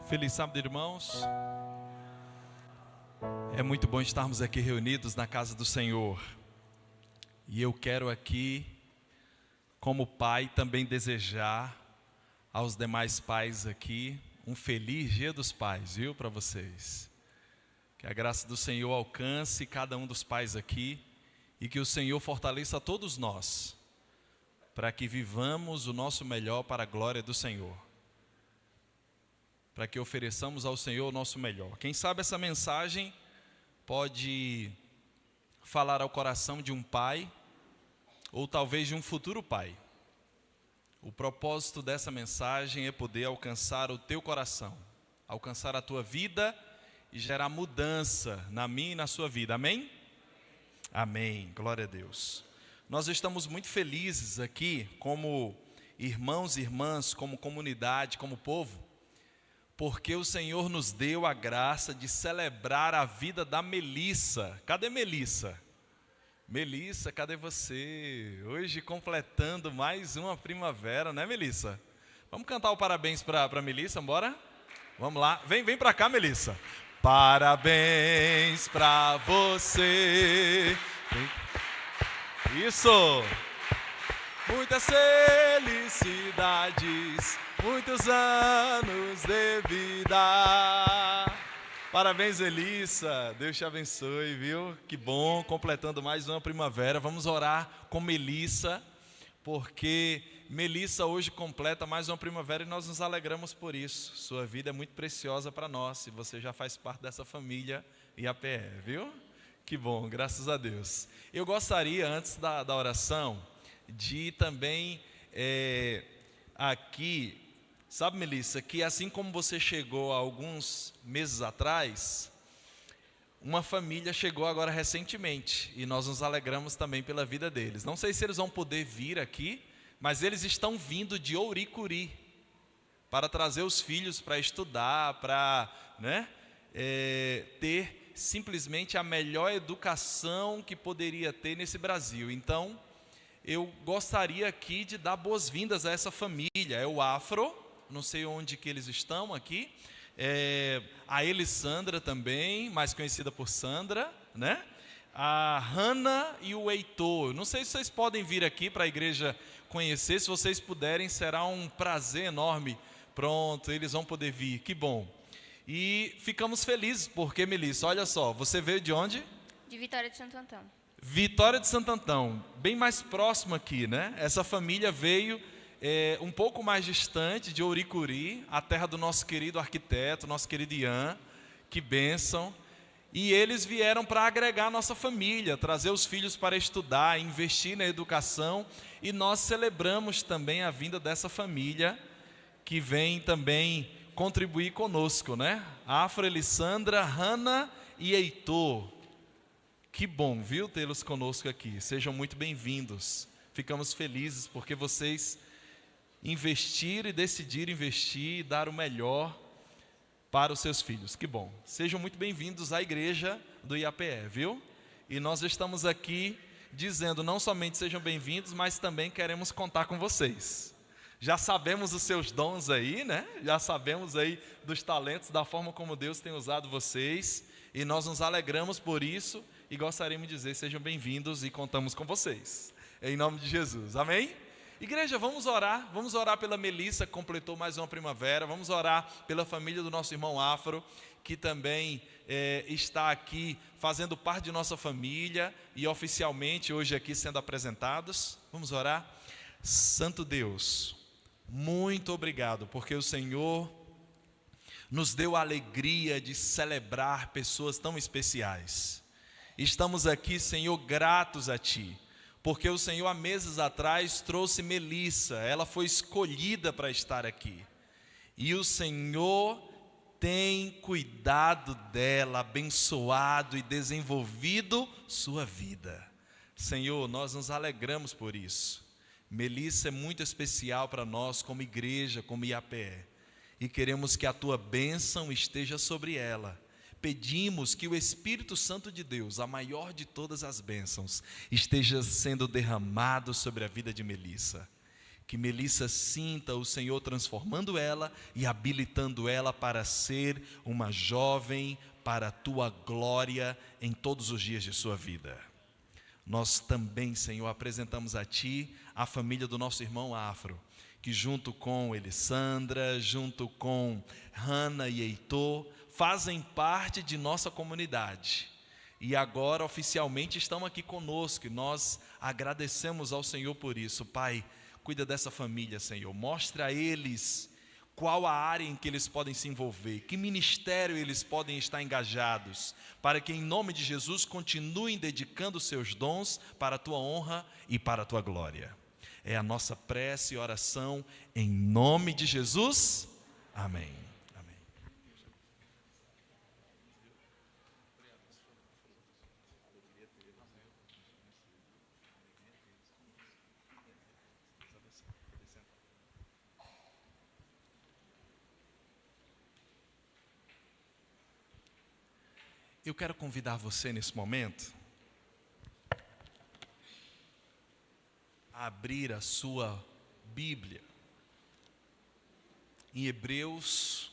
Feliz sábado, irmãos. É muito bom estarmos aqui reunidos na casa do Senhor. E eu quero aqui, como pai, também desejar aos demais pais aqui um feliz Dia dos Pais, viu, para vocês. Que a graça do Senhor alcance cada um dos pais aqui e que o Senhor fortaleça a todos nós, para que vivamos o nosso melhor para a glória do Senhor. Para que ofereçamos ao Senhor o nosso melhor. Quem sabe essa mensagem pode falar ao coração de um pai, ou talvez de um futuro pai. O propósito dessa mensagem é poder alcançar o teu coração, alcançar a tua vida e gerar mudança na minha e na sua vida, amém? Amém, glória a Deus. Nós estamos muito felizes aqui, como irmãos e irmãs, como comunidade, como povo, porque o Senhor nos deu a graça de celebrar a vida da Melissa. Cadê Melissa? Melissa, cadê você? Hoje completando mais uma primavera, né, Melissa? Vamos cantar o parabéns para Melissa, bora? Vamos lá, vem para cá, Melissa. Parabéns para você. Isso! Muitas felicidades, muitos anos de vida. Parabéns, Melissa. Deus te abençoe, viu? Que bom, completando mais uma primavera. Vamos orar com Melissa, porque Melissa hoje completa mais uma primavera e nós nos alegramos por isso. Sua vida é muito preciosa para nós e você já faz parte dessa família IAPE, viu? Que bom, graças a Deus. Eu gostaria, antes da oração, de também aqui, sabe, Melissa, que assim como você chegou há alguns meses atrás, uma família chegou agora recentemente e nós nos alegramos também pela vida deles. Não sei se eles vão poder vir aqui, mas eles estão vindo de Ouricuri para trazer os filhos para estudar, para ter simplesmente a melhor educação que poderia ter nesse Brasil. Então, eu gostaria aqui de dar boas-vindas a essa família. É o Afro, não sei onde que eles estão aqui. A Elissandra também, mais conhecida por Sandra, né? A Hannah e o Heitor. Não sei se vocês podem vir aqui para a igreja conhecer. Se vocês puderem, será um prazer enorme. Pronto, eles vão poder vir. Que bom. E ficamos felizes porque, Melissa, olha só, você veio de onde? De Vitória de Santo Antão. Vitória de Santo Antão, bem mais próximo aqui, né? Essa família veio um pouco mais distante de Ouricuri, a terra do nosso querido arquiteto, nosso querido Ian, que bênção. E eles vieram para agregar a nossa família, trazer os filhos para estudar, investir na educação. E nós celebramos também a vinda dessa família, que vem também contribuir conosco, né? Afro, Elissandra, Hannah e Heitor. Que bom, viu, tê-los conosco aqui. Sejam muito bem-vindos. Ficamos felizes porque vocês investiram e decidiram investir e dar o melhor para os seus filhos. Que bom. Sejam muito bem-vindos à igreja do IAPE, viu? E nós estamos aqui dizendo, não somente sejam bem-vindos, mas também queremos contar com vocês. Já sabemos os seus dons aí, né? Já sabemos aí dos talentos, da forma como Deus tem usado vocês. E nós nos alegramos por isso. E gostaríamos de dizer, sejam bem-vindos e contamos com vocês. Em nome de Jesus, amém? Igreja, vamos orar pela Melissa, que completou mais uma primavera. Vamos orar pela família do nosso irmão Afro, que também está aqui fazendo parte de nossa família e oficialmente hoje aqui sendo apresentados. Vamos orar? Santo Deus, muito obrigado, porque o Senhor nos deu a alegria de celebrar pessoas tão especiais. Estamos aqui, Senhor, gratos a Ti, porque o Senhor há meses atrás trouxe Melissa, ela foi escolhida para estar aqui, e o Senhor tem cuidado dela, abençoado e desenvolvido sua vida. Senhor, nós nos alegramos por isso. Melissa é muito especial para nós como igreja, como IAPE, e queremos que a Tua bênção esteja sobre ela. Pedimos que o Espírito Santo de Deus, a maior de todas as bênçãos, esteja sendo derramado sobre a vida de Melissa. Que Melissa sinta o Senhor transformando ela e habilitando ela para ser uma jovem para a tua glória em todos os dias de sua vida. Nós também, Senhor, apresentamos a Ti a família do nosso irmão Afro, que junto com Elissandra, junto com Hannah e Heitor, fazem parte de nossa comunidade. E agora oficialmente estão aqui conosco, e nós agradecemos ao Senhor por isso. Pai, cuida dessa família, Senhor, mostra a eles qual a área em que eles podem se envolver, que ministério eles podem estar engajados, para que em nome de Jesus continuem dedicando seus dons para a Tua honra e para a Tua glória. É a nossa prece e oração em nome de Jesus. Amém. Amém. Eu quero convidar você nesse momento a abrir a sua Bíblia em Hebreus,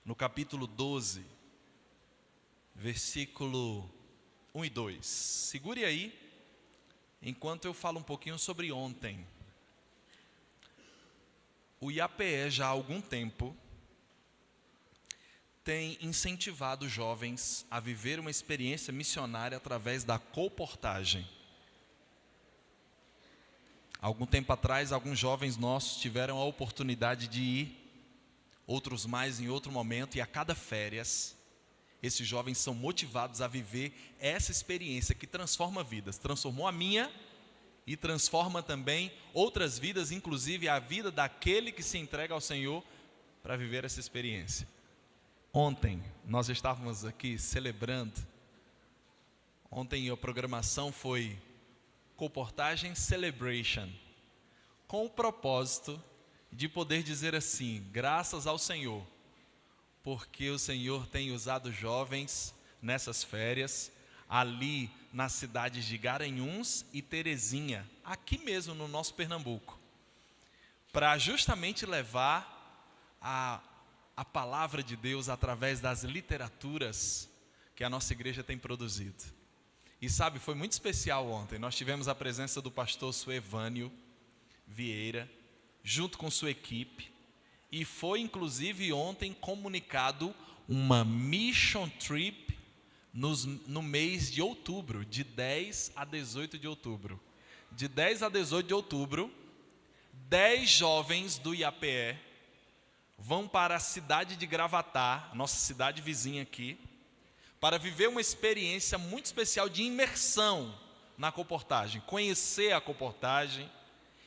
no capítulo 12, versículo 1 e 2. Segure aí, enquanto eu falo um pouquinho sobre ontem. O IAPE já há algum tempo tem incentivado jovens a viver uma experiência missionária através da colportagem. Algum tempo atrás, alguns jovens nossos tiveram a oportunidade de ir, outros mais em outro momento, e a cada férias, esses jovens são motivados a viver essa experiência que transforma vidas. Transformou a minha e transforma também outras vidas, inclusive a vida daquele que se entrega ao Senhor para viver essa experiência. Ontem nós estávamos aqui celebrando. Ontem a programação foi Colportagem Celebration, com o propósito de poder dizer assim: graças ao Senhor, porque o Senhor tem usado jovens nessas férias, ali nas cidades de Garanhuns e Terezinha, aqui mesmo no nosso Pernambuco, para justamente levar a palavra de Deus através das literaturas que a nossa igreja tem produzido. E sabe, foi muito especial ontem. Nós tivemos a presença do pastor Suevânio Vieira, junto com sua equipe, e foi inclusive ontem comunicado uma mission trip no mês de outubro, de 10 a 18 de outubro. De 10 a 18 de outubro, 10 jovens do IAPE vão para a cidade de Gravatá, nossa cidade vizinha aqui, para viver uma experiência muito especial de imersão na colportagem, conhecer a colportagem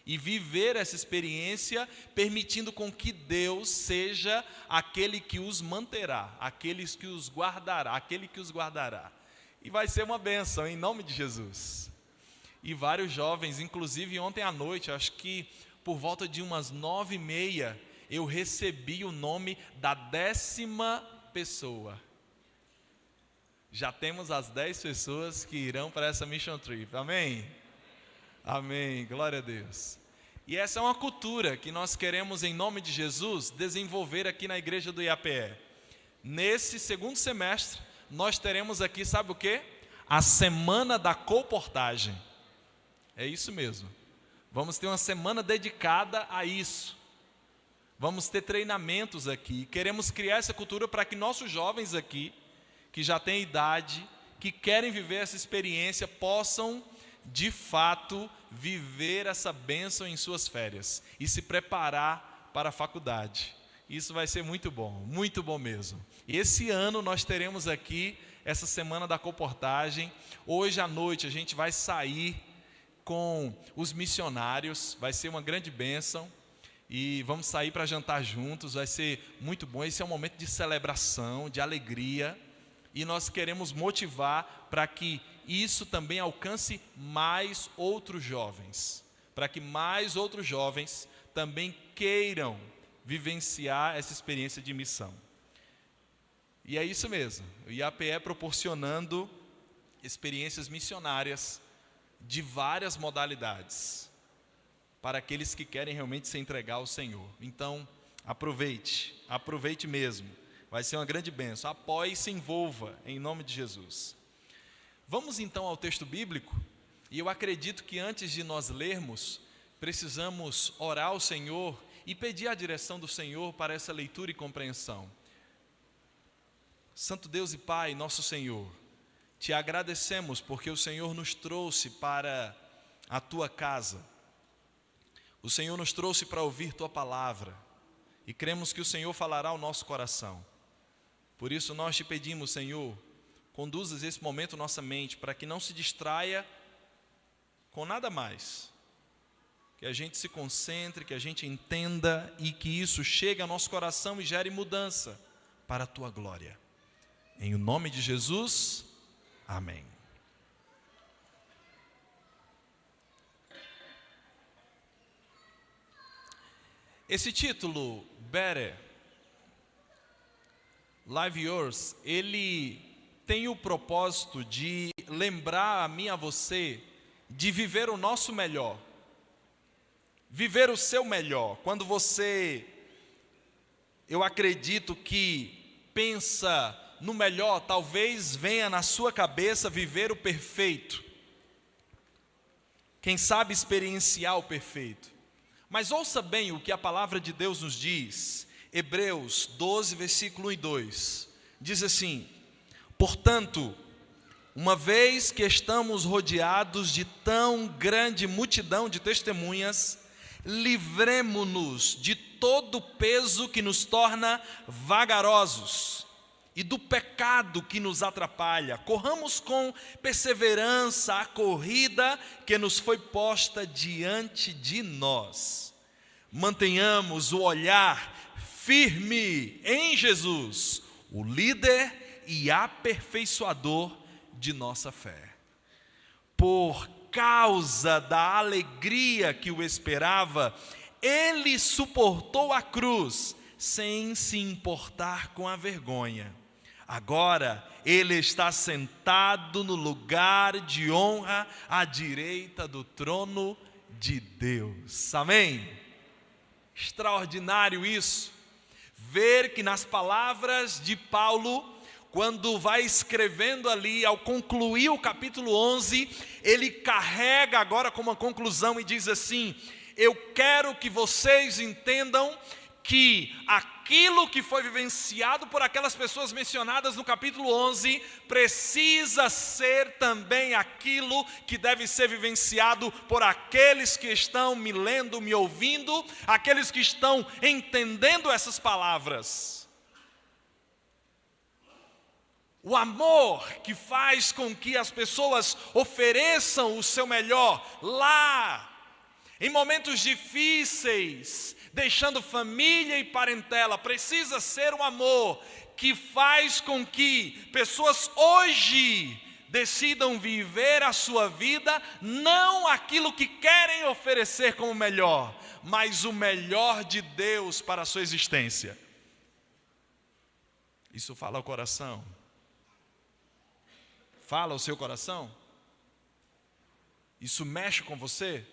e viver essa experiência, permitindo com que Deus seja aquele que os manterá, aquele que os guardará. E vai ser uma bênção, em nome de Jesus. E vários jovens, inclusive ontem à noite, acho que por volta de umas 9h30, eu recebi o nome da 10ª pessoa. Já temos as 10 pessoas que irão para essa mission trip, amém? Amém, glória a Deus. E essa é uma cultura que nós queremos, em nome de Jesus, desenvolver aqui na igreja do IAPE. Nesse segundo semestre, nós teremos aqui, sabe o quê? A semana da colportagem. É isso mesmo. Vamos ter uma semana dedicada a isso. Vamos ter treinamentos aqui. Queremos criar essa cultura para que nossos jovens aqui, que já têm idade, que querem viver essa experiência, possam, de fato, viver essa bênção em suas férias e se preparar para a faculdade. Isso vai ser muito bom mesmo. E esse ano nós teremos aqui essa semana da colportagem. Hoje à noite a gente vai sair com os missionários, vai ser uma grande bênção. E vamos sair para jantar juntos, vai ser muito bom. Esse é um momento de celebração, de alegria. E nós queremos motivar para que isso também alcance mais outros jovens. Para que mais outros jovens também queiram vivenciar essa experiência de missão. E é isso mesmo. O IAPE proporcionando experiências missionárias de várias modalidades. para aqueles que querem realmente se entregar ao Senhor. Então, aproveite mesmo. Vai ser uma grande bênção. Apoie e se envolva, em nome de Jesus. Vamos então ao texto bíblico, e eu acredito que antes de nós lermos, precisamos orar ao Senhor e pedir a direção do Senhor para essa leitura e compreensão. Santo Deus e Pai, nosso Senhor, te agradecemos porque o Senhor nos trouxe para a tua casa. O Senhor nos trouxe para ouvir tua palavra e cremos que o Senhor falará ao nosso coração. Por isso nós te pedimos, Senhor, conduzas esse momento nossa mente para que não se distraia com nada mais. Que a gente se concentre, que a gente entenda e que isso chegue ao nosso coração e gere mudança para a tua glória. Em nome de Jesus, amém. Esse título, Better Live Yours, ele tem o propósito de lembrar a mim e a você de viver o nosso melhor, viver o seu melhor. Quando você, eu acredito que pensa no melhor, talvez venha na sua cabeça viver o perfeito, quem sabe experienciar o perfeito. Mas ouça bem o que a palavra de Deus nos diz. Hebreus 12, versículo 1 e 2. Diz assim: portanto, uma vez que estamos rodeados de tão grande multidão de testemunhas, livremo-nos de todo o peso que nos torna vagarosos e do pecado que nos atrapalha. Corramos com perseverança a corrida que nos foi posta diante de nós. Mantenhamos o olhar firme em Jesus, o líder e aperfeiçoador de nossa fé. Por causa da alegria que o esperava, ele suportou a cruz, sem se importar com a vergonha. Agora, ele está sentado no lugar de honra, à direita do trono de Deus. Amém? Extraordinário isso. Ver que nas palavras de Paulo, quando vai escrevendo ali, ao concluir o capítulo 11, ele carrega agora como uma conclusão e diz assim: eu quero que vocês entendam que aquilo que foi vivenciado por aquelas pessoas mencionadas no capítulo 11 precisa ser também aquilo que deve ser vivenciado por aqueles que estão me lendo, me ouvindo, aqueles que estão entendendo essas palavras. O amor que faz com que as pessoas ofereçam o seu melhor lá, em momentos difíceis, deixando família e parentela, precisa ser um amor que faz com que pessoas hoje decidam viver a sua vida, não aquilo que querem oferecer como melhor, mas o melhor de Deus para a sua existência. Isso fala ao coração? Fala ao seu coração? Isso mexe com você?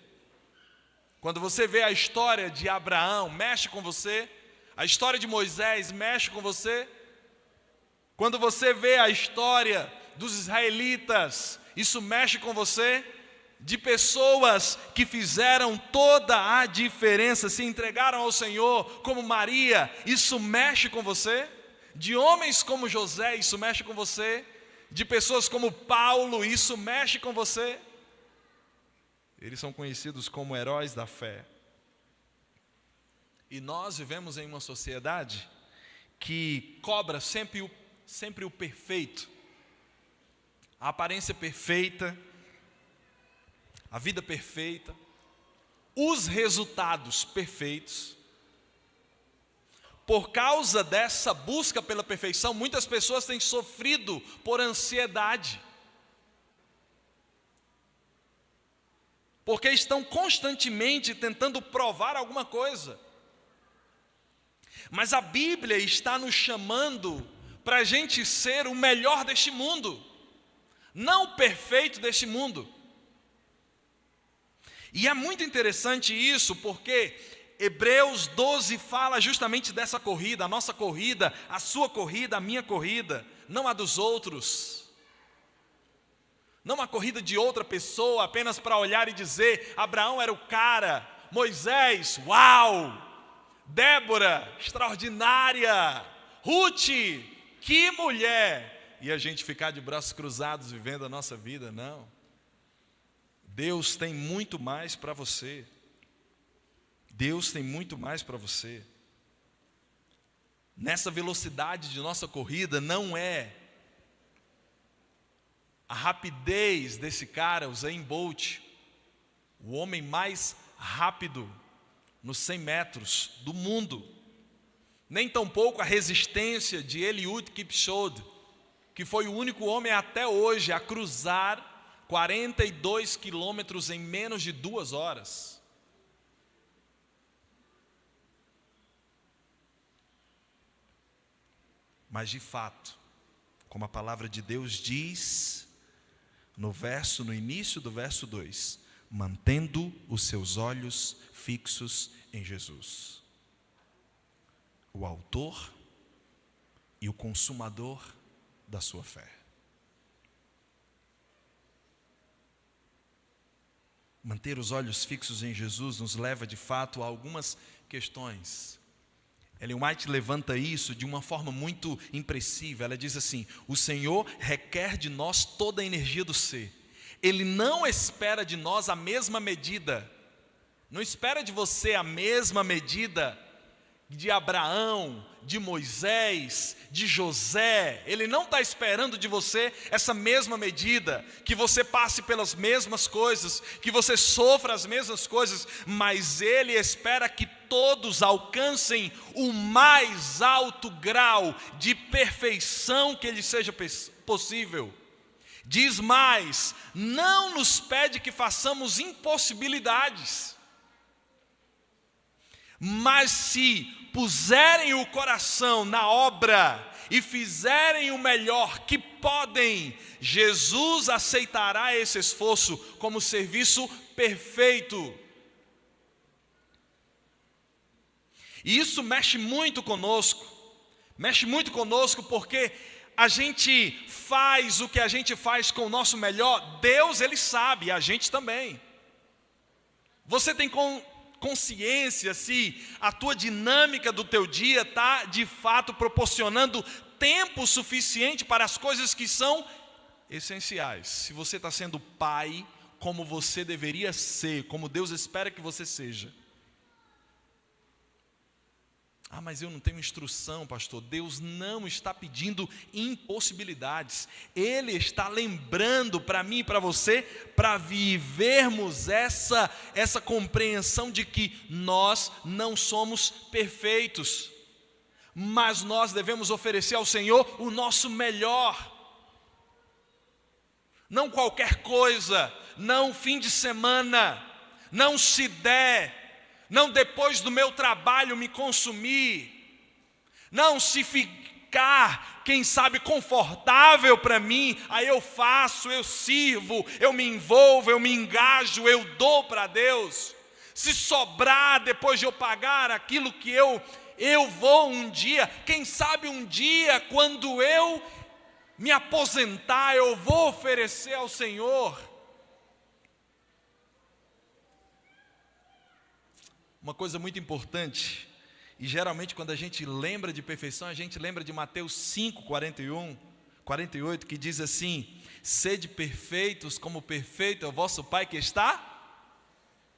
Quando você vê a história de Abraão, mexe com você? A história de Moisés mexe com você? Quando você vê a história dos israelitas, isso mexe com você? De pessoas que fizeram toda a diferença, se entregaram ao Senhor, como Maria, isso mexe com você? De homens como José, isso mexe com você? De pessoas como Paulo, isso mexe com você? Eles são conhecidos como heróis da fé. E nós vivemos em uma sociedade que cobra sempre o perfeito, a aparência perfeita, a vida perfeita, os resultados perfeitos. Por causa dessa busca pela perfeição, muitas pessoas têm sofrido por ansiedade, porque estão constantemente tentando provar alguma coisa. Mas a Bíblia está nos chamando para a gente ser o melhor deste mundo, não o perfeito deste mundo. E é muito interessante isso, porque Hebreus 12 fala justamente dessa corrida, a nossa corrida, a sua corrida, a minha corrida, não a dos outros. Não uma corrida de outra pessoa, apenas para olhar e dizer, Abraão era o cara, Moisés, uau, Débora, extraordinária, Ruth, que mulher, e a gente ficar de braços cruzados vivendo a nossa vida, não. Deus tem muito mais para você. Deus tem muito mais para você. Nessa velocidade de nossa corrida, não é a rapidez desse cara, o Usain Bolt, o homem mais rápido nos 100 metros do mundo, nem tampouco a resistência de Eliud Kipchoge, que foi o único homem até hoje a cruzar 42 quilômetros em menos de 2 horas. Mas de fato, como a palavra de Deus diz, no início do verso 2, mantendo os seus olhos fixos em Jesus, o autor e o consumador da sua fé. Manter os olhos fixos em Jesus nos leva de fato a algumas questões. Ellen White levanta isso de uma forma muito impressiva. Ela diz assim: o Senhor requer de nós toda a energia do ser. Ele não espera de nós a mesma medida. Não espera de você a mesma medida de Abraão, de Moisés, de José. Ele não está esperando de você essa mesma medida, que você passe pelas mesmas coisas, que você sofra as mesmas coisas, mas Ele espera que todos alcancem o mais alto grau de perfeição que lhe seja possível. Diz mais, não nos pede que façamos impossibilidades, mas se puserem o coração na obra e fizerem o melhor que podem, Jesus aceitará esse esforço como serviço perfeito. E isso mexe muito conosco porque a gente faz o que a gente faz com o nosso melhor, Deus Ele sabe, e a gente também. Você tem consciência se a tua dinâmica do teu dia está de fato proporcionando tempo suficiente para as coisas que são essenciais? Se você está sendo pai como você deveria ser, como Deus espera que você seja. Ah, mas eu não tenho instrução, pastor. Deus não está pedindo impossibilidades. Ele está lembrando para mim e para você, para vivermos essa compreensão de que nós não somos perfeitos, mas nós devemos oferecer ao Senhor o nosso melhor. Não qualquer coisa, não fim de semana, não se der, não depois do meu trabalho me consumir, não se ficar, quem sabe, confortável para mim, aí eu faço, eu sirvo, eu me envolvo, eu me engajo, eu dou para Deus. Se sobrar depois de eu pagar aquilo que eu vou um dia, quem sabe um dia quando eu me aposentar, eu vou oferecer ao Senhor. Uma coisa muito importante, e geralmente quando a gente lembra de perfeição, a gente lembra de Mateus 5, 48, que diz assim: sede perfeitos como perfeito é o vosso Pai que está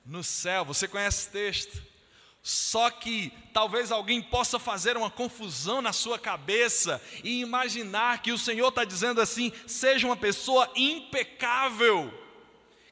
no céu. Você conhece esse texto? Só que talvez alguém possa fazer uma confusão na sua cabeça e imaginar que o Senhor está dizendo assim: seja uma pessoa impecável,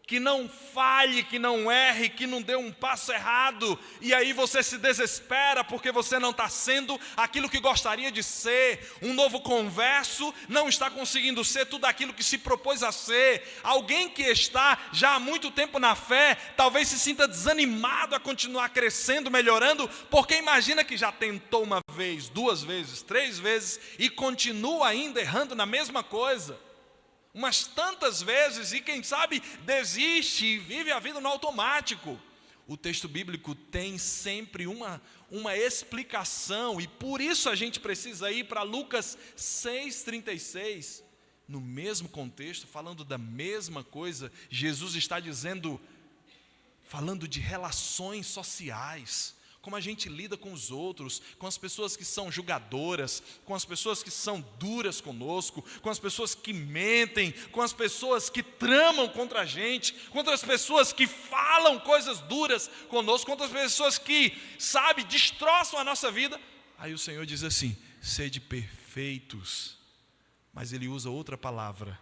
que não falhe, que não erre, que não dê um passo errado, e aí você se desespera porque você não está sendo aquilo que gostaria de ser. Um novo converso não está conseguindo ser tudo aquilo que se propôs a ser. Alguém que está já há muito tempo na fé, talvez se sinta desanimado a continuar crescendo, melhorando, porque imagina que já tentou uma vez, 2 vezes, 3 vezes, e continua ainda errando na mesma coisa. umas tantas vezes, e quem sabe desiste e vive a vida no automático. O texto bíblico tem sempre uma explicação, e por isso a gente precisa ir para Lucas 6,36, no mesmo contexto, falando da mesma coisa. Jesus está dizendo, falando de relações sociais, como a gente lida com os outros, com as pessoas que são julgadoras, com as pessoas que são duras conosco, com as pessoas que mentem, com as pessoas que tramam contra a gente, contra as pessoas que falam coisas duras conosco, contra as pessoas que, sabe, destroçam a nossa vida. Aí o Senhor diz assim: sede perfeitos, mas Ele usa outra palavra: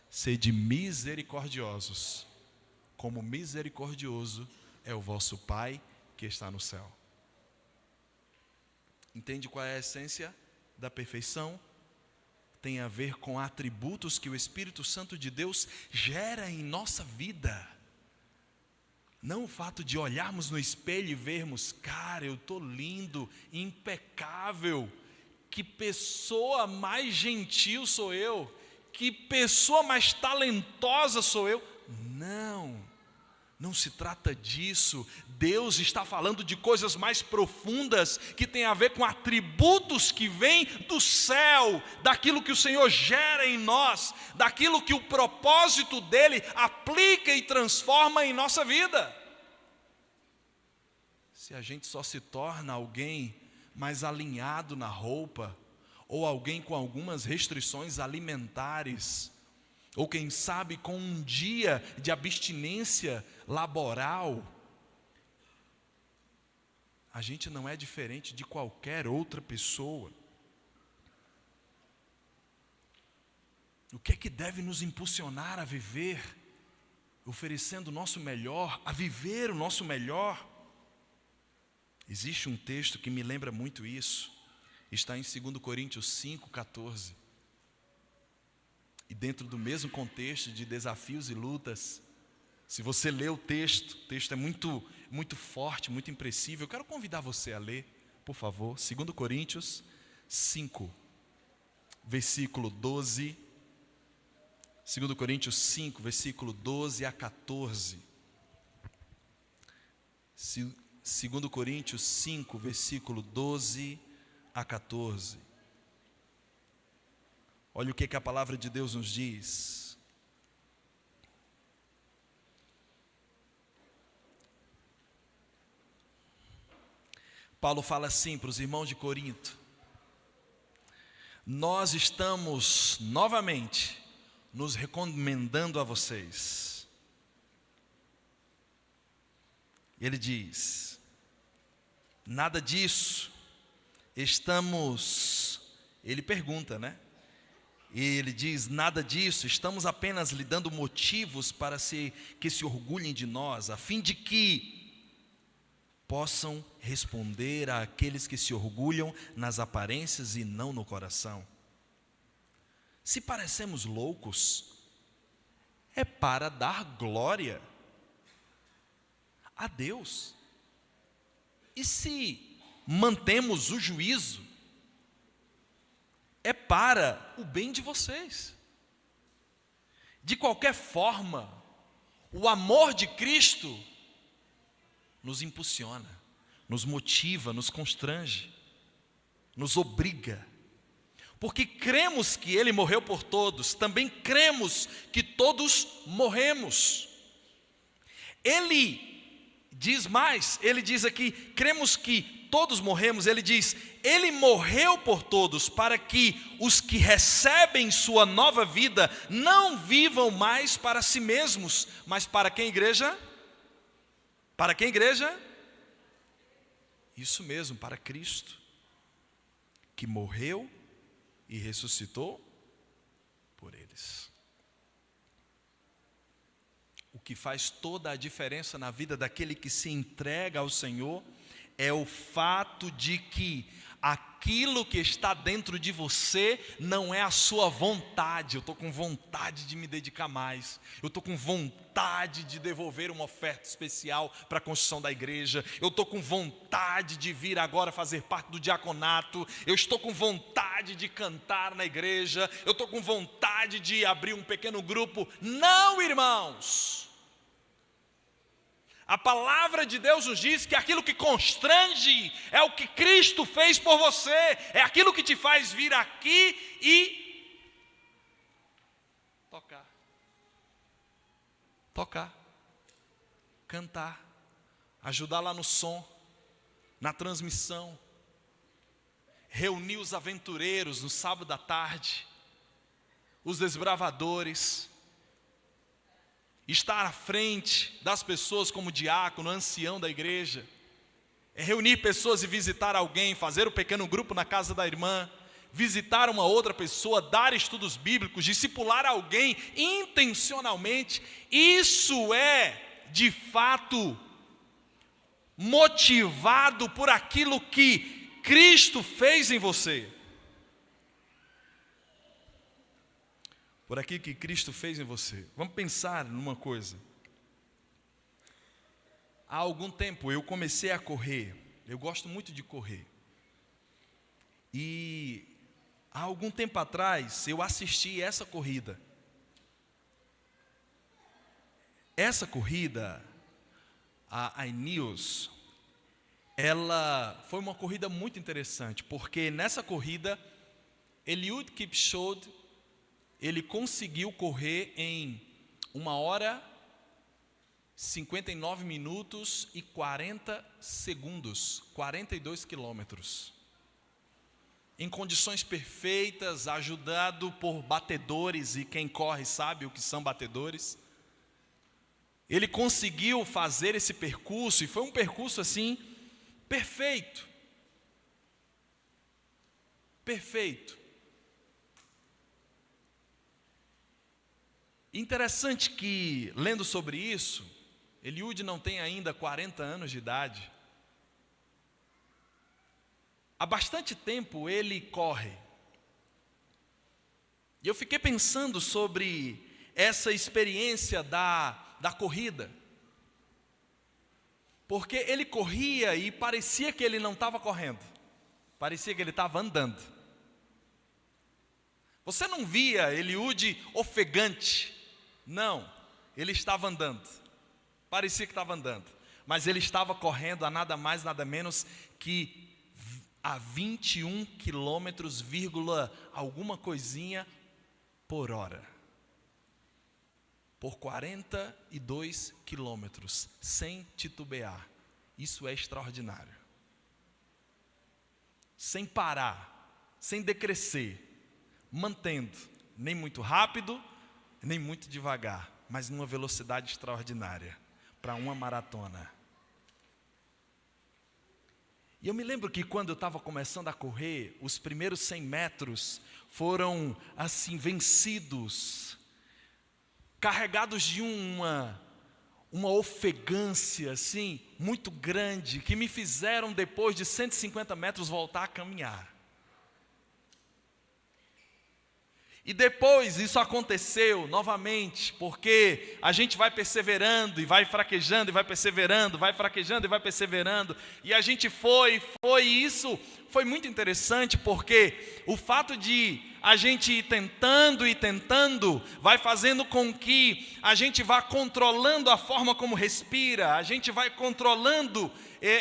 sede misericordiosos, como misericordioso é o vosso Pai que está no céu. Entende qual é a essência da perfeição? Tem a ver com atributos que o Espírito Santo de Deus gera em nossa vida. Não o fato de olharmos no espelho e vermos, cara, eu estou lindo, impecável, que pessoa mais gentil sou eu, que pessoa mais talentosa sou eu. Não se trata disso. Deus está falando de coisas mais profundas, que tem a ver com atributos que vêm do céu, daquilo que o Senhor gera em nós, daquilo que o propósito dEle aplica e transforma em nossa vida. Se a gente só se torna alguém mais alinhado na roupa, ou alguém com algumas restrições alimentares, ou quem sabe com um dia de abstinência laboral, a gente não é diferente de qualquer outra pessoa. O que é que deve nos impulsionar a viver, oferecendo o nosso melhor, a viver o nosso melhor? Existe um texto que me lembra muito isso, está em 2 Coríntios 5,14. E dentro do mesmo contexto de desafios e lutas, se você lê o texto é muito, muito forte, muito impressível. Eu quero convidar você a ler, por favor, 2 Coríntios 5, versículo 12. 2 Coríntios 5, versículo 12 a 14. 2 Coríntios 5, versículo 12 a 14. Olha o que a palavra de Deus nos diz. Paulo fala assim para os irmãos de Corinto: nós estamos novamente nos recomendando a vocês. Ele diz: nada disso, ele pergunta, né? E ele diz: nada disso, estamos apenas lhe dando motivos para que se orgulhem de nós, a fim de que possam responder àqueles que se orgulham nas aparências e não no coração. Se parecemos loucos, é para dar glória a Deus. E se mantemos o juízo, é para o bem de vocês. De qualquer forma, o amor de Cristo nos impulsiona, nos motiva, nos constrange, nos obriga. Porque cremos que Ele morreu por todos, também cremos que todos morremos. Ele diz mais, ele diz aqui, cremos que todos morremos, ele diz, Ele morreu por todos, para que os que recebem sua nova vida não vivam mais para si mesmos, mas para quem, igreja? Para quem, igreja? Isso mesmo, para Cristo, que morreu e ressuscitou por eles. O que faz toda a diferença na vida daquele que se entrega ao Senhor é o fato de que aquilo que está dentro de você não é a sua vontade. Eu estou com vontade de me dedicar mais, eu estou com vontade de devolver uma oferta especial para a construção da igreja, eu estou com vontade de vir agora fazer parte do diaconato, eu estou com vontade vontade de cantar na igreja, eu estou com vontade de abrir um pequeno grupo. Não, irmãos. A palavra de Deus nos diz que aquilo que constrange é o que Cristo fez por você, é aquilo que te faz vir aqui e tocar, cantar, ajudar lá no som, na transmissão, reunir os aventureiros no sábado à tarde, os desbravadores, estar à frente das pessoas como diácono, ancião da igreja, é reunir pessoas e visitar alguém, fazer um pequeno grupo na casa da irmã, visitar uma outra pessoa, dar estudos bíblicos, discipular alguém intencionalmente. Isso é, de fato, motivado por aquilo que Cristo fez em você. Por aquilo que Cristo fez em você. Vamos pensar numa coisa. Há algum tempo eu comecei a correr. Eu gosto muito de correr. E há algum tempo atrás eu assisti essa corrida. Essa corrida, a Ineos, ela foi uma corrida muito interessante, porque nessa corrida, Eliud Kipchoge, ele conseguiu correr em 1h, 59 minutos e 40 segundos, 42 quilômetros. Em condições perfeitas, ajudado por batedores, e quem corre sabe o que são batedores. Ele conseguiu fazer esse percurso, e foi um percurso assim, perfeito. Perfeito. Interessante que, lendo sobre isso, Eliud não tem ainda 40 anos de idade. Há bastante tempo ele corre. E eu fiquei pensando sobre essa experiência da corrida. Porque ele corria e parecia que ele não estava correndo. Parecia que ele estava andando. Você não via Eliud ofegante. Não, ele estava andando. Parecia que estava andando. Mas ele estava correndo a nada mais, nada menos que a 21 quilômetros, alguma coisinha por hora. Por 42 quilômetros, sem titubear. Isso é extraordinário. Sem parar, sem decrescer, mantendo, nem muito rápido, nem muito devagar, mas numa velocidade extraordinária, para uma maratona. E eu me lembro que quando eu estava começando a correr, os primeiros 100 metros foram assim vencidos, carregados de uma ofegância assim, muito grande, que me fizeram depois de 150 metros voltar a caminhar. E depois isso aconteceu novamente, porque a gente vai perseverando e vai fraquejando e vai perseverando, vai fraquejando e vai perseverando. E a gente e isso foi muito interessante, porque o fato de a gente ir tentando e tentando, vai fazendo com que a gente vá controlando a forma como respira, a gente vai controlando,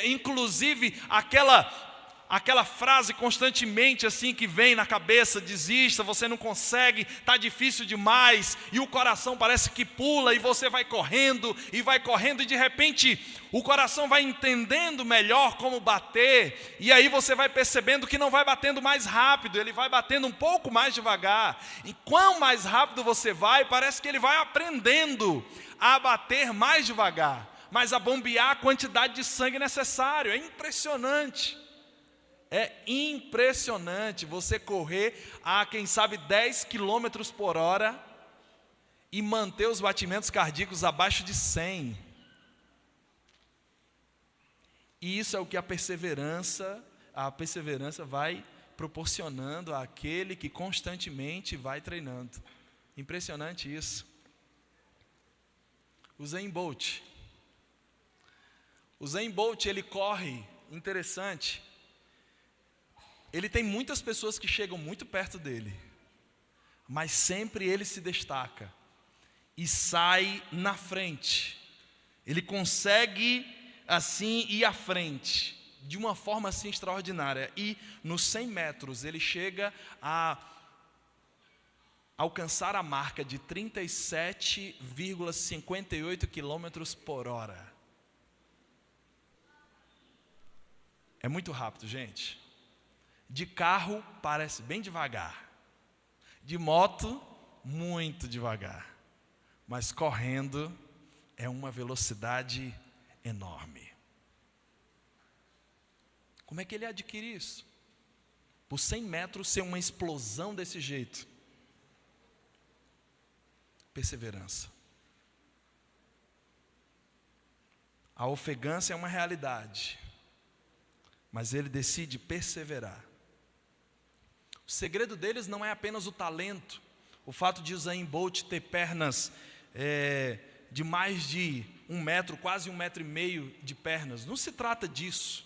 inclusive aquela frase constantemente assim que vem na cabeça: desista, você não consegue, está difícil demais, e o coração parece que pula, e você vai correndo, e de repente o coração vai entendendo melhor como bater, e aí você vai percebendo que não vai batendo mais rápido, ele vai batendo um pouco mais devagar, e quanto mais rápido você vai, parece que ele vai aprendendo a bater mais devagar, mas a bombear a quantidade de sangue necessário. É impressionante. É impressionante você correr a, quem sabe, 10 quilômetros por hora e manter os batimentos cardíacos abaixo de 100. E isso é o que a perseverança vai proporcionando àquele que constantemente vai treinando. Impressionante isso. O Usain Bolt. O Usain Bolt, ele corre, interessante. Ele tem muitas pessoas que chegam muito perto dele, mas sempre ele se destaca e sai na frente. Ele consegue assim ir à frente de uma forma assim extraordinária. E nos 100 metros ele chega a alcançar a marca de 37,58 quilômetros por hora. É muito rápido, gente. De carro parece bem devagar. De moto, muito devagar. Mas correndo é uma velocidade enorme. Como é que ele adquire isso? Por 100 metros ser uma explosão desse jeito. Perseverança. A ofegância é uma realidade, mas ele decide perseverar. O segredo deles não é apenas o talento, o fato de Usain Bolt ter pernas de mais de 1 metro, quase 1,5 metro de pernas. Não se trata disso.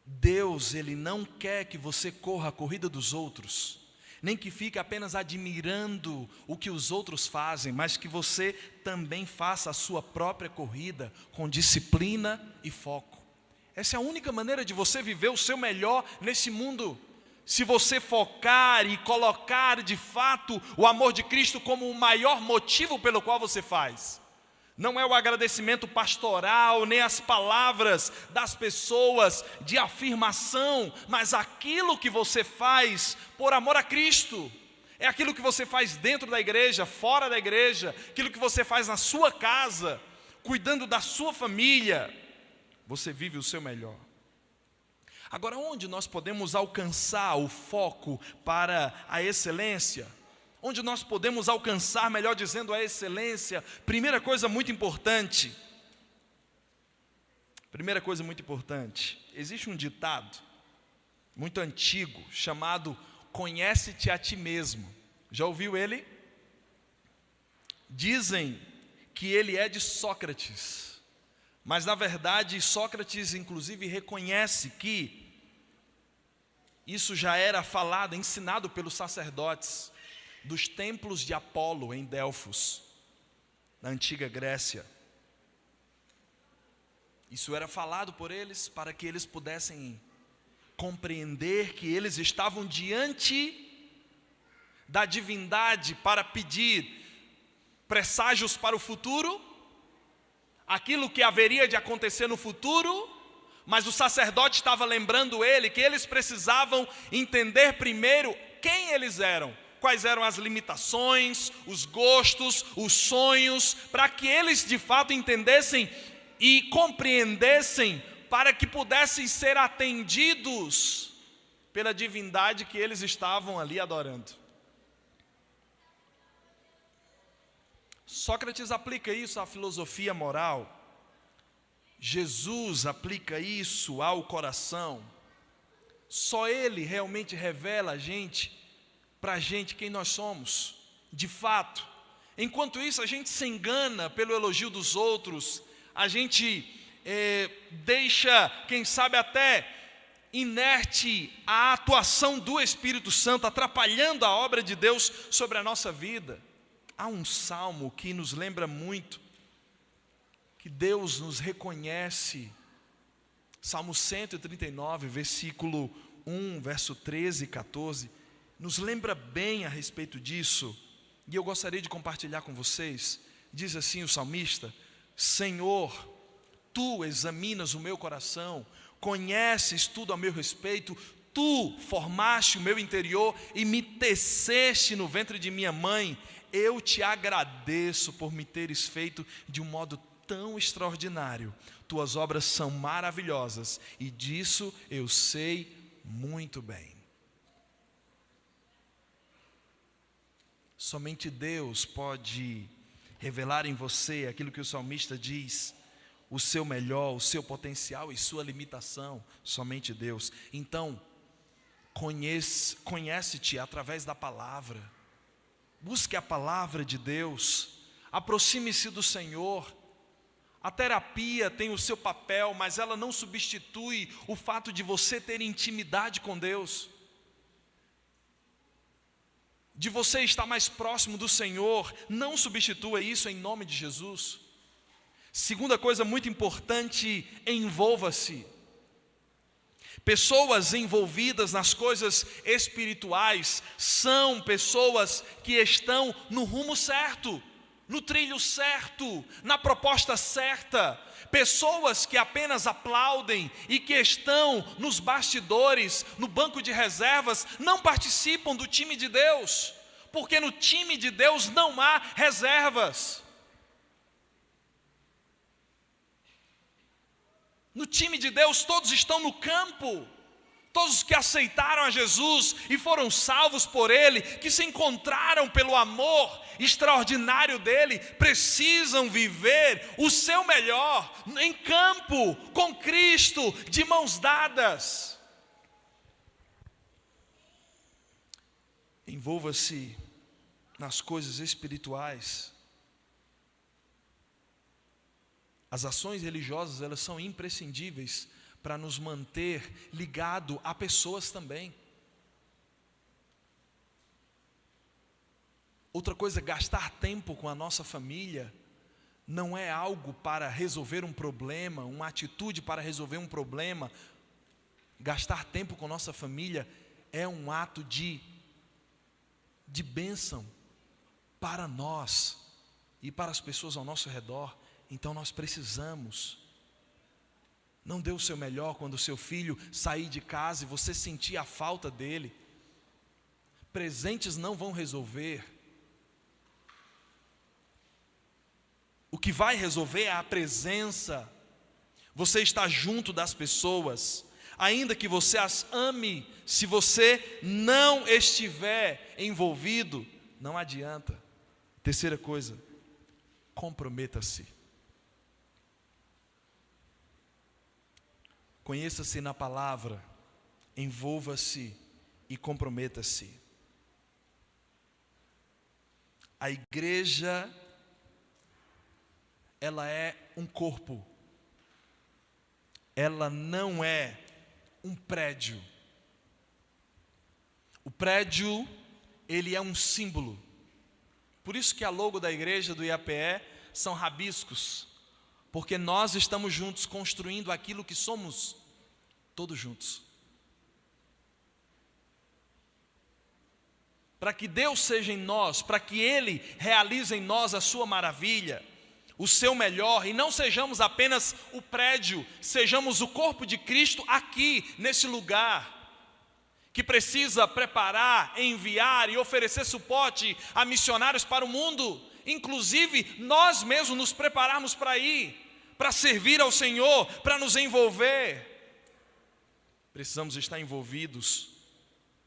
Deus, Ele não quer que você corra a corrida dos outros, nem que fique apenas admirando o que os outros fazem, mas que você também faça a sua própria corrida com disciplina e foco. Essa é a única maneira de você viver o seu melhor nesse mundo. Se você focar e colocar de fato o amor de Cristo como o maior motivo pelo qual você faz. Não é o agradecimento pastoral, nem as palavras das pessoas de afirmação, mas aquilo que você faz por amor a Cristo. É aquilo que você faz dentro da igreja, fora da igreja, aquilo que você faz na sua casa, cuidando da sua família. Você vive o seu melhor. Agora, onde nós podemos alcançar o foco para a excelência? Onde nós podemos alcançar, melhor dizendo, a excelência? Primeira coisa muito importante. Existe um ditado muito antigo chamado conhece-te a ti mesmo. Já ouviu ele? Dizem que ele é de Sócrates. Mas na verdade Sócrates inclusive reconhece que isso já era falado, ensinado pelos sacerdotes dos templos de Apolo em Delfos, na antiga Grécia. Isso era falado por eles para que eles pudessem compreender que eles estavam diante da divindade para pedir presságios para o futuro, aquilo que haveria de acontecer no futuro, mas o sacerdote estava lembrando ele que eles precisavam entender primeiro quem eles eram, quais eram as limitações, os gostos, os sonhos, para que eles de fato entendessem e compreendessem, para que pudessem ser atendidos pela divindade que eles estavam ali adorando. Sócrates aplica isso à filosofia moral. Jesus aplica isso ao coração. Só Ele realmente revela para a gente quem nós somos, de fato. Enquanto isso, a gente se engana pelo elogio dos outros, a gente deixa, quem sabe até inerte a atuação do Espírito Santo, atrapalhando a obra de Deus sobre a nossa vida. Há um salmo que nos lembra muito que Deus nos reconhece. Salmo 139, versículo 1, verso 13 e 14, nos lembra bem a respeito disso, e eu gostaria de compartilhar com vocês. Diz assim o salmista: Senhor, Tu examinas o meu coração, conheces tudo a meu respeito, Tu formaste o meu interior e me teceste no ventre de minha mãe. Eu te agradeço por me teres feito de um modo tão extraordinário. Tuas obras são maravilhosas e disso eu sei muito bem. Somente Deus pode revelar em você aquilo que o salmista diz, o seu melhor, o seu potencial e sua limitação. Somente Deus. Então, conhece-te através da palavra. Busque a palavra de Deus. Aproxime-se do Senhor. A terapia tem o seu papel, mas ela não substitui o fato de você ter intimidade com Deus, de você estar mais próximo do Senhor. Não substitua isso em nome de Jesus. Segunda coisa muito importante: envolva-se. Pessoas envolvidas nas coisas espirituais são pessoas que estão no rumo certo, no trilho certo, na proposta certa. Pessoas que apenas aplaudem e que estão nos bastidores, no banco de reservas, não participam do time de Deus, porque no time de Deus não há reservas. No time de Deus todos estão no campo. Todos os que aceitaram a Jesus e foram salvos por Ele, que se encontraram pelo amor extraordinário dEle, precisam viver o seu melhor em campo, com Cristo, de mãos dadas. Envolva-se nas coisas espirituais. As ações religiosas, elas são imprescindíveis para nos manter ligado a pessoas também. Outra coisa, gastar tempo com a nossa família não é algo para resolver um problema, uma atitude para resolver um problema. Gastar tempo com nossa família é um ato de bênção para nós e para as pessoas ao nosso redor. Então nós precisamos. Não dê o seu melhor quando o seu filho sair de casa e você sentir a falta dele. Presentes não vão resolver. O que vai resolver é a presença. Você está junto das pessoas, ainda que você as ame. Se você não estiver envolvido, não adianta. Terceira coisa, comprometa-se. Conheça-se na palavra, envolva-se e comprometa-se. A igreja, ela é um corpo, ela não é um prédio. O prédio, ele é um símbolo. Por isso que a logo da igreja do IAPE são rabiscos, porque nós estamos juntos construindo aquilo que somos, todos juntos. Para que Deus seja em nós, para que Ele realize em nós a sua maravilha, o seu melhor, e não sejamos apenas o prédio, sejamos o corpo de Cristo aqui, nesse lugar, que precisa preparar, enviar e oferecer suporte a missionários para o mundo, inclusive nós mesmos nos prepararmos para ir, para servir ao Senhor, para nos envolver. Precisamos estar envolvidos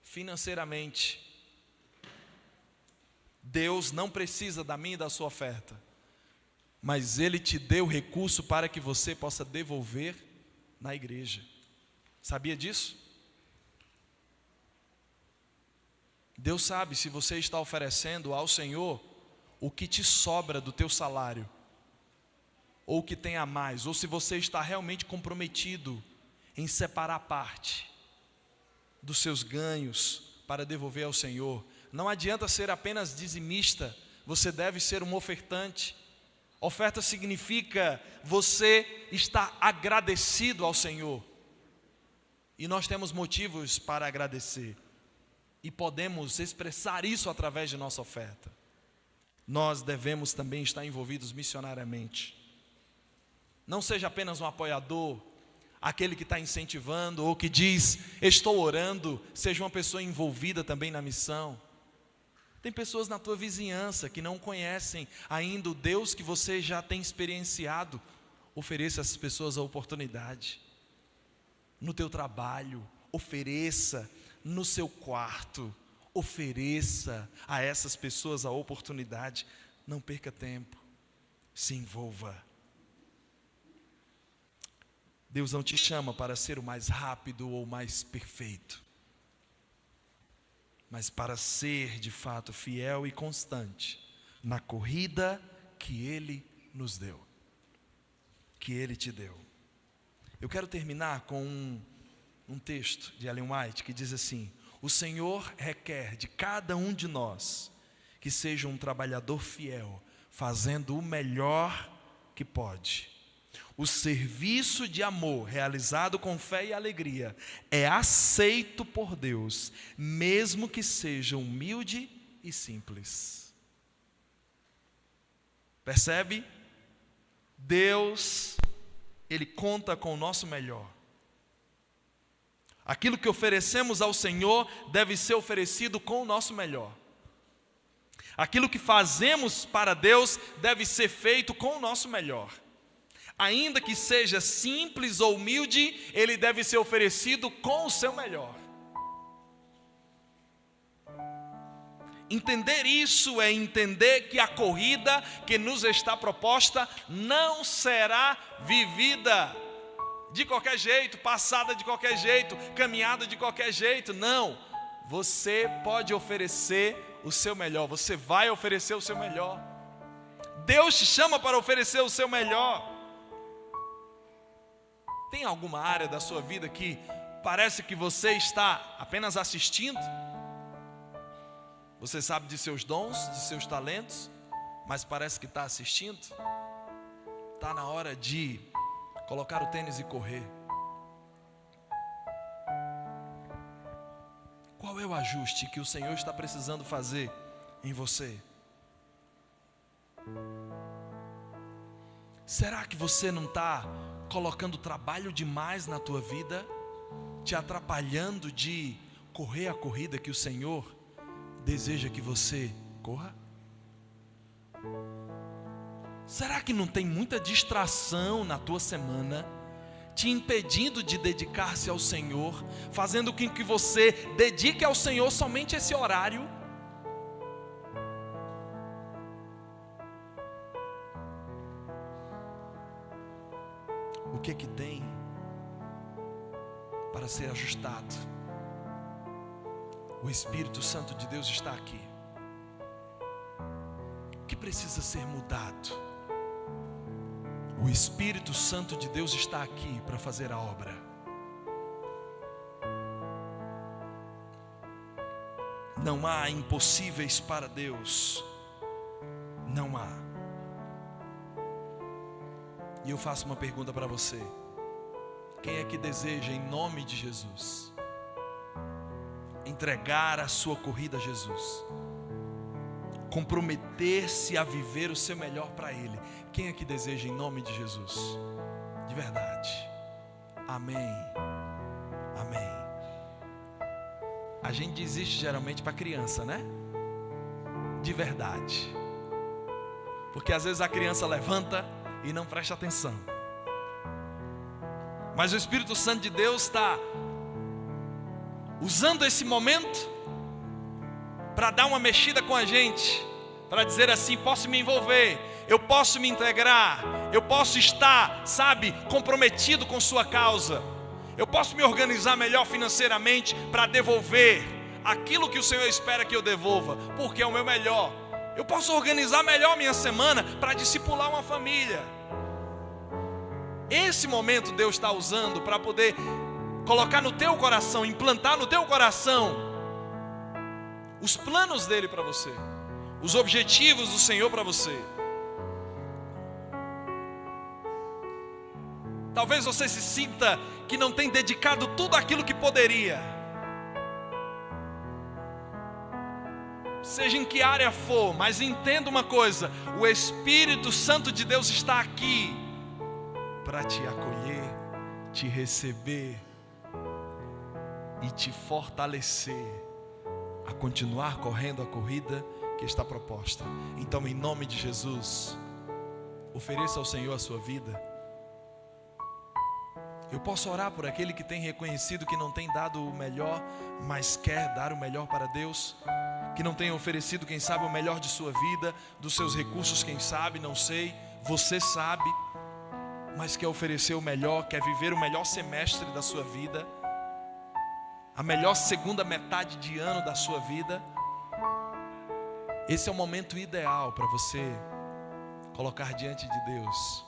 financeiramente. Deus não precisa da minha e da sua oferta, mas Ele te deu recurso para que você possa devolver na igreja. Sabia disso? Deus sabe se você está oferecendo ao Senhor o que te sobra do teu salário, ou o que tem a mais, ou se você está realmente comprometido em separar parte dos seus ganhos para devolver ao Senhor. Não adianta ser apenas dizimista, você deve ser um ofertante. Oferta significa você estar agradecido ao Senhor. E nós temos motivos para agradecer. E podemos expressar isso através de nossa oferta. Nós devemos também estar envolvidos missionariamente. Não seja apenas um apoiador, aquele que está incentivando ou que diz, estou orando. Seja uma pessoa envolvida também na missão. Tem pessoas na tua vizinhança que não conhecem ainda o Deus que você já tem experienciado. Ofereça a essas pessoas a oportunidade. No teu trabalho, ofereça. No seu quarto, ofereça a essas pessoas a oportunidade. Não perca tempo, se envolva. Deus não te chama para ser o mais rápido ou mais perfeito, mas para ser de fato fiel e constante na corrida que Ele nos deu. que Ele te deu. Eu quero terminar com um texto de Ellen White que diz assim: o Senhor requer de cada um de nós que seja um trabalhador fiel, fazendo o melhor que pode. O serviço de amor realizado com fé e alegria é aceito por Deus, mesmo que seja humilde e simples. Percebe? Deus, Ele conta com o nosso melhor. Aquilo que oferecemos ao Senhor deve ser oferecido com o nosso melhor. Aquilo que fazemos para Deus deve ser feito com o nosso melhor. Ainda que seja simples ou humilde, ele deve ser oferecido com o seu melhor. Entender isso é entender que a corrida que nos está proposta não será vivida de qualquer jeito, passada de qualquer jeito, caminhada de qualquer jeito. Não, você pode oferecer o seu melhor, você vai oferecer o seu melhor. Deus te chama para oferecer o seu melhor. Tem alguma área da sua vida que parece que você está apenas assistindo? Você sabe de seus dons, de seus talentos, mas parece que está assistindo? Está na hora de colocar o tênis e correr. Qual é o ajuste que o Senhor está precisando fazer em você? Será que você não está colocando trabalho demais na tua vida, te atrapalhando de correr a corrida que o Senhor deseja que você corra? Será que não tem muita distração na tua semana, te impedindo de dedicar-se ao Senhor, fazendo com que você dedique ao Senhor somente esse horário? O que que tem para ser ajustado? O Espírito Santo de Deus está aqui. O que precisa ser mudado? O Espírito Santo de Deus está aqui para fazer a obra. Não há impossíveis para Deus. Não há. E eu faço uma pergunta para você. Quem é que deseja, em nome de Jesus, entregar a sua corrida a Jesus? Comprometer-se a viver o seu melhor para Ele. Quem é que deseja, em nome de Jesus? De verdade. Amém. Amém. A gente desiste geralmente para criança, né? De verdade. Porque às vezes a criança levanta e não presta atenção. Mas o Espírito Santo de Deus está usando esse momento para dar uma mexida com a gente, para dizer assim: posso me envolver, eu posso me integrar, eu posso estar, sabe, comprometido com sua causa, eu posso me organizar melhor financeiramente para devolver aquilo que o Senhor espera que eu devolva, porque é o meu melhor. Eu posso organizar melhor minha semana para discipular uma família. Esse momento Deus está usando para poder colocar no teu coração, implantar no teu coração os planos dele para você, os objetivos do Senhor para você. Talvez você se sinta que não tem dedicado tudo aquilo que poderia. Seja em que área for, mas entenda uma coisa: o Espírito Santo de Deus está aqui para te acolher, te receber e te fortalecer a continuar correndo a corrida que está proposta. Então, em nome de Jesus, ofereça ao Senhor a sua vida. Eu posso orar por aquele que tem reconhecido que não tem dado o melhor, mas quer dar o melhor para Deus, que não tem oferecido, quem sabe, o melhor de sua vida, dos seus recursos, quem sabe, não sei, você sabe, mas quer oferecer o melhor, quer viver o melhor semestre da sua vida, a melhor segunda metade de ano da sua vida. Esse é o momento ideal para você colocar diante de Deus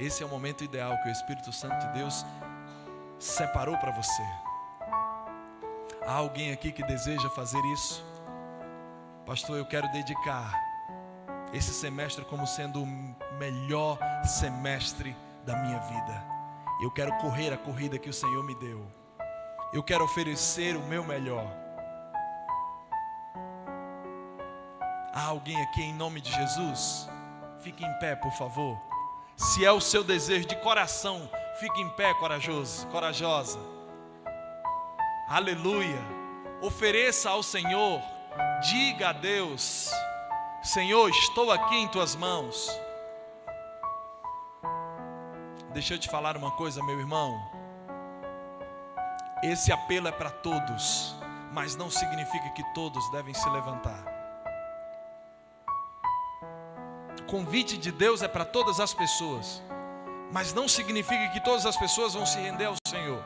esse é o momento ideal que o Espírito Santo de Deus separou para você. Há alguém aqui que deseja fazer isso? Pastor, eu quero dedicar esse semestre como sendo o melhor semestre da minha vida. Eu quero correr a corrida que o Senhor me deu. Eu quero oferecer o meu melhor. Há alguém aqui em nome de Jesus? Fique em pé, por favor. Se é o seu desejo de coração, fique em pé, corajoso, corajosa. Aleluia. Ofereça ao Senhor. Diga a Deus: Senhor, estou aqui em tuas mãos. Deixa eu te falar uma coisa, meu irmão. Esse apelo é para todos, mas não significa que todos devem se levantar. O convite de Deus é para todas as pessoas, mas não significa que todas as pessoas vão se render ao Senhor.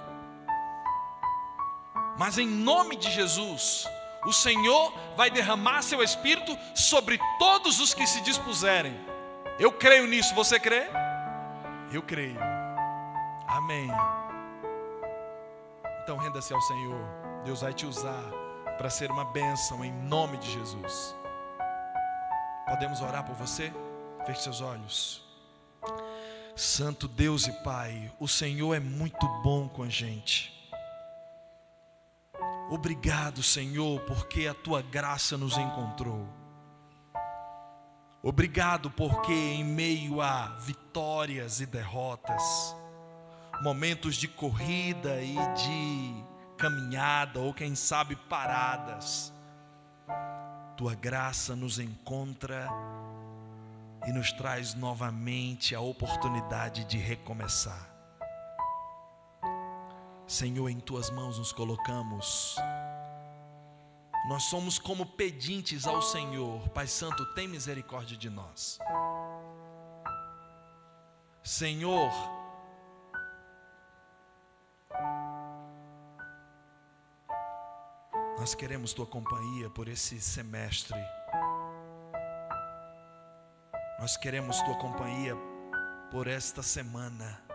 Mas em nome de Jesus, o Senhor vai derramar seu Espírito sobre todos os que se dispuserem. Eu creio nisso, você crê? Eu creio. Amém. Então renda-se ao Senhor. Deus vai te usar para ser uma bênção em nome de Jesus. Podemos orar por você? Feche seus olhos. Santo Deus e Pai, o Senhor é muito bom com a gente. Obrigado, Senhor, porque a Tua graça nos encontrou. Obrigado porque em meio a vitórias e derrotas, momentos de corrida e de caminhada, ou quem sabe paradas, Tua graça nos encontra e nos traz novamente a oportunidade de recomeçar. Senhor, em Tuas mãos nos colocamos. Nós somos como pedintes ao Senhor. Pai Santo, tem misericórdia de nós. Senhor, nós queremos Tua companhia por esse semestre. Nós queremos Tua companhia por esta semana.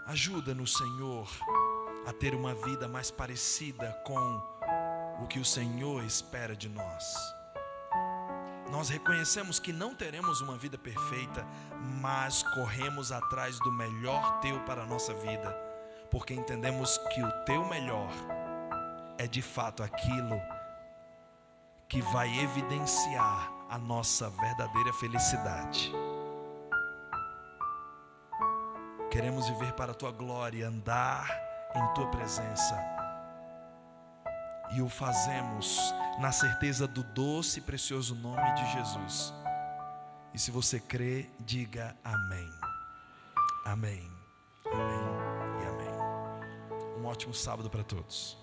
Ajuda-nos, Senhor, a ter uma vida mais parecida com o que o Senhor espera de nós. Nós reconhecemos que não teremos uma vida perfeita, mas corremos atrás do melhor Teu para a nossa vida, porque entendemos que o Teu melhor é de fato aquilo que vai evidenciar a nossa verdadeira felicidade. Queremos viver para a Tua glória, andar em Tua presença. E o fazemos na certeza do doce e precioso nome de Jesus. E se você crê, diga amém. Amém. Amém e amém. Um ótimo sábado para todos.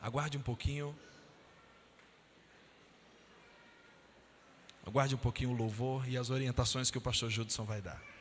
Aguarde um pouquinho. Aguarde um pouquinho o louvor e as orientações que o pastor Judson vai dar.